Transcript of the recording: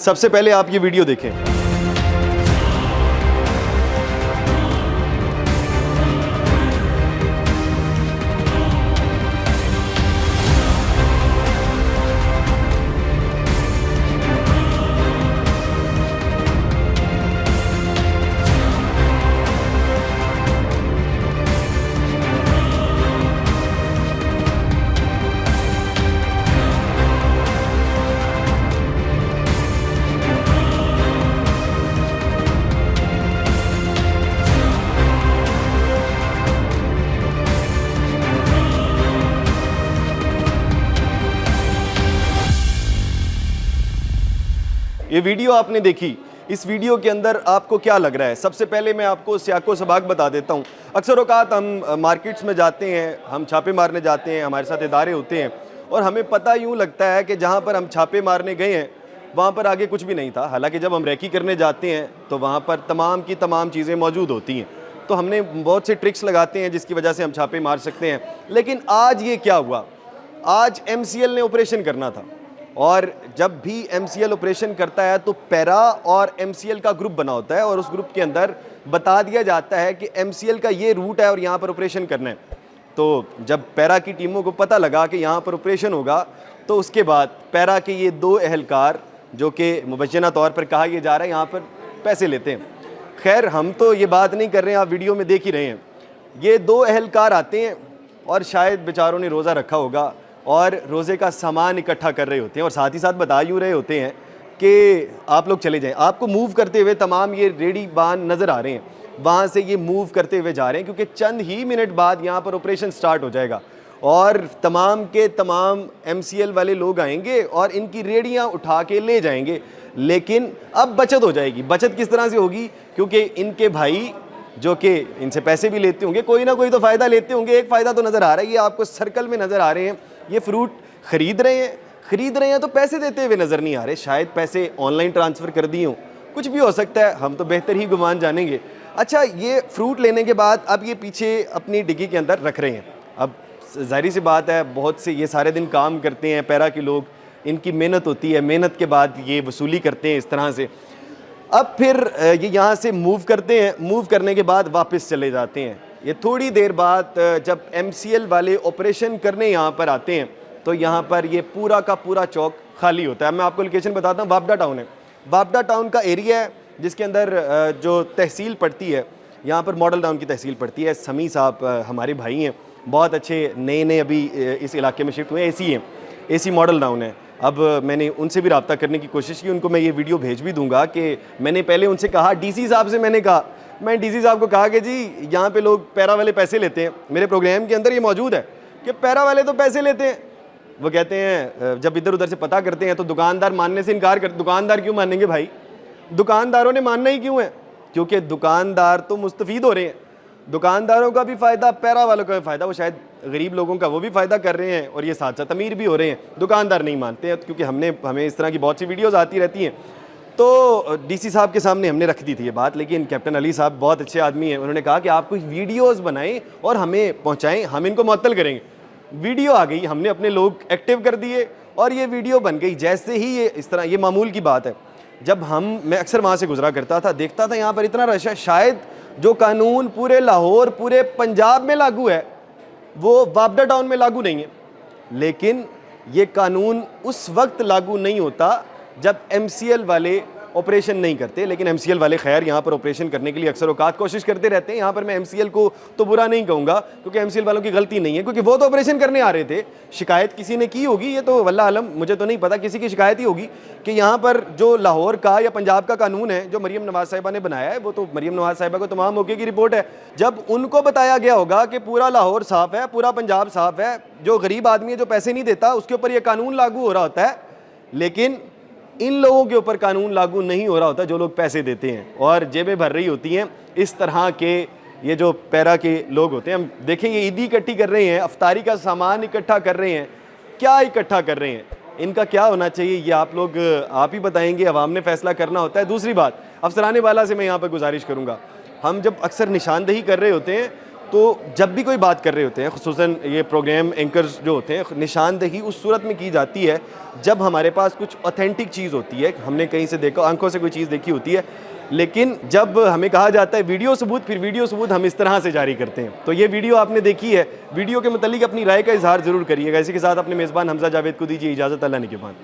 सबसे पहले आप ये वीडियो देखें। ये वीडियो आपने देखी, इस वीडियो के अंदर आपको क्या लग रहा है? सबसे पहले मैं आपको सियाको सबाक बता देता हूँ। अक्सर औकात हम मार्केट्स में जाते हैं, हम छापे मारने जाते हैं, हमारे साथ इदारे होते हैं और हमें पता यूँ लगता है कि जहाँ पर हम छापे मारने गए हैं वहाँ पर आगे कुछ भी नहीं था। हालांकि जब हम रेकी करने जाते हैं तो वहाँ पर तमाम की तमाम चीज़ें मौजूद होती हैं, तो हमने बहुत से ट्रिक्स लगाते हैं जिसकी वजह से हम छापे मार सकते हैं। लेकिन आज ये क्या हुआ? आज MCL ने ऑपरेशन करना था और जब भी MCL ऑपरेशन करता है तो पैरा और MCL का ग्रुप बना होता है और उस ग्रुप के अंदर बता दिया जाता है कि MCL का ये रूट है और यहाँ पर ऑपरेशन करना है। तो जब पैरा की टीमों को पता लगा कि यहाँ पर ऑपरेशन होगा तो उसके बाद पैरा के ये 2 एहलकार, जो कि मुबैना तौर पर कहा यह जा रहा है यहाँ पर पैसे लेते हैं। खैर हम तो ये बात नहीं कर रहे हैं, आप वीडियो में देख ही रहे हैं। ये 2 एहलकार आते हैं और शायद बेचारों ने रोज़ा रखा होगा और रोज़े का सामान इकट्ठा कर रहे होते हैं और साथ ही साथ बता यूँ रहे होते हैं कि आप लोग चले जाएं। आपको मूव करते हुए तमाम ये रेडी बान नज़र आ रहे हैं, वहाँ से ये मूव करते हुए जा रहे हैं क्योंकि चंद ही मिनट बाद यहाँ पर ऑपरेशन स्टार्ट हो जाएगा और तमाम के तमाम MCL वाले लोग आएंगे और इनकी रेडियाँ उठा के ले जाएंगे। लेकिन अब बचत हो जाएगी। बचत किस तरह से होगी? क्योंकि इनके भाई जो कि इनसे पैसे भी लेते होंगे, कोई ना कोई तो फ़ायदा लेते होंगे। एक फ़ायदा तो नज़र आ रहा है, ये आपको सर्कल में नज़र आ रहे हैं, ये फ्रूट खरीद रहे हैं तो पैसे देते हुए नज़र नहीं आ रहे। शायद पैसे ऑनलाइन ट्रांसफ़र कर दिए हों, कुछ भी हो सकता है, हम तो बेहतर ही गुमान जानेंगे। अच्छा, ये फ्रूट लेने के बाद अब ये पीछे अपनी डिग्गी के अंदर रख रहे हैं। अब ज़ाहिर सी बात है, बहुत से ये सारे दिन काम करते हैं पैरा के लोग, इनकी मेहनत होती है, मेहनत के बाद ये वसूली करते हैं इस तरह से। अब फिर ये यहाँ से मूव करते हैं, मूव करने के बाद वापस चले जाते हैं। ये थोड़ी देर बाद जब MCL वाले ऑपरेशन करने यहाँ पर आते हैं तो यहाँ पर ये पूरा का पूरा चौक खाली होता है। मैं आपको लोकेशन बताता हूँ, वापडा टाउन है। वापडा टाउन का एरिया है जिसके अंदर जो तहसील पड़ती है, यहाँ पर मॉडल टाउन की तहसील पड़ती है। समी साहब हमारे भाई हैं, बहुत अच्छे, नए अभी इस इलाके में शिफ्ट हुए। AC मॉडल टाउन है। अब मैंने उनसे भी रब्ता करने की कोशिश की, उनको मैं ये वीडियो भेज भी दूंगा कि मैंने पहले उनसे कहा, DC साहब से मैंने कहा, मैं DC साहब को कहा कि जी यहाँ पे लोग पैरा वाले पैसे लेते हैं, मेरे प्रोग्राम के अंदर ये मौजूद है कि पैरा वाले तो पैसे लेते हैं। वो कहते हैं जब इधर उधर से पता करते हैं तो दुकानदार मानने से इनकार कर। दुकानदार क्यों मानेंगे भाई? दुकानदारों ने मानना ही क्यों है? क्योंकि दुकानदार तो मुस्तफ़ीद हो रहे हैं, दुकानदारों का भी फ़ायदा, पैरा वालों का भी फ़ायदा, वो शायद गरीब लोगों का वो भी फ़ायदा कर रहे हैं और ये साथ साथ अमीर भी हो रहे हैं। दुकानदार नहीं मानते हैं क्योंकि हमें इस तरह की बहुत सी वीडियोज़ आती रहती हैं। तो DC साहब के सामने हमने रख दी थी ये बात, लेकिन कैप्टन अली साहब बहुत अच्छे आदमी हैं, उन्होंने कहा कि आप कुछ वीडियोज़ बनाएं और हमें पहुँचाएँ, हम इनको मुअत्तल करेंगे। वीडियो आ गई, हमने अपने लोग एक्टिव कर दिए और ये वीडियो बन गई। जैसे ही ये इस तरह, ये मामूल की बात है। जब मैं अक्सर वहाँ से गुजरा करता था, देखता था यहाँ पर इतना रश है। शायद जो कानून पूरे लाहौर, पूरे पंजाब में लागू है वो वापडा टाउन में लागू नहीं है। लेकिन ये कानून उस वक्त लागू नहीं होता जब MCL वाले ऑपरेशन नहीं करते। लेकिन MCL वाले खैर यहाँ पर ऑपरेशन करने के लिए अक्सर औकात कोशिश करते रहते हैं। यहाँ पर मैं MCL को तो बुरा नहीं कहूँगा क्योंकि MCL वालों की गलती नहीं है, क्योंकि वो तो ऑपरेशन करने आ रहे थे। शिकायत किसी ने की होगी, ये तो वल्लाह आलम, मुझे तो नहीं पता, किसी की शिकायत ही होगी कि यहाँ पर जो लाहौर का या पंजाब का कानून है जो मरीम नवाज़ साहिबा ने बनाया है, वो तो मरीम नवाज़ साहिबा को तमाम मौके की रिपोर्ट है। जब उनको बताया गया होगा कि पूरा लाहौर साफ़ है, पूरा पंजाब साफ़ है, जो गरीब आदमी है जो पैसे नहीं देता उसके ऊपर यह कानून लागू हो रहा होता है। लेकिन इन लोगों के ऊपर कानून लागू नहीं हो रहा होता जो लोग पैसे देते हैं और जेबें भर रही होती हैं। इस तरह के ये जो पैरा के लोग होते हैं, हम देखें ये ईदी इकट्ठी कर रहे हैं, अफ्तारी का सामान इकट्ठा कर रहे हैं, क्या इकट्ठा कर रहे हैं, इनका क्या होना चाहिए ये आप ही बताएंगे, अवाम ने फैसला करना होता है। दूसरी बात, अफसराने वाला से मैं यहाँ पर गुजारिश करूँगा, हम जब अक्सर निशानदही कर रहे होते हैं तो जब भी कोई बात कर रहे होते हैं, ख़ुसूसन ये प्रोग्राम एंकर्स जो होते हैं, निशानदेही उस सूरत में की जाती है जब हमारे पास कुछ ऑथेंटिक चीज़ होती है, हमने कहीं से देखा, आंखों से कोई चीज़ देखी होती है। लेकिन जब हमें कहा जाता है वीडियो सबूत, फिर वीडियो सबूत हम इस तरह से जारी करते हैं। तो ये वीडियो आपने देखी है, वीडियो के मुतालिक अपनी राय का इज़हार ज़रूर करिएगा। इसी के साथ अपने मेज़बान हमज़ा जावेद को दीजिए इजाज़त। अल्लाह निगहबान।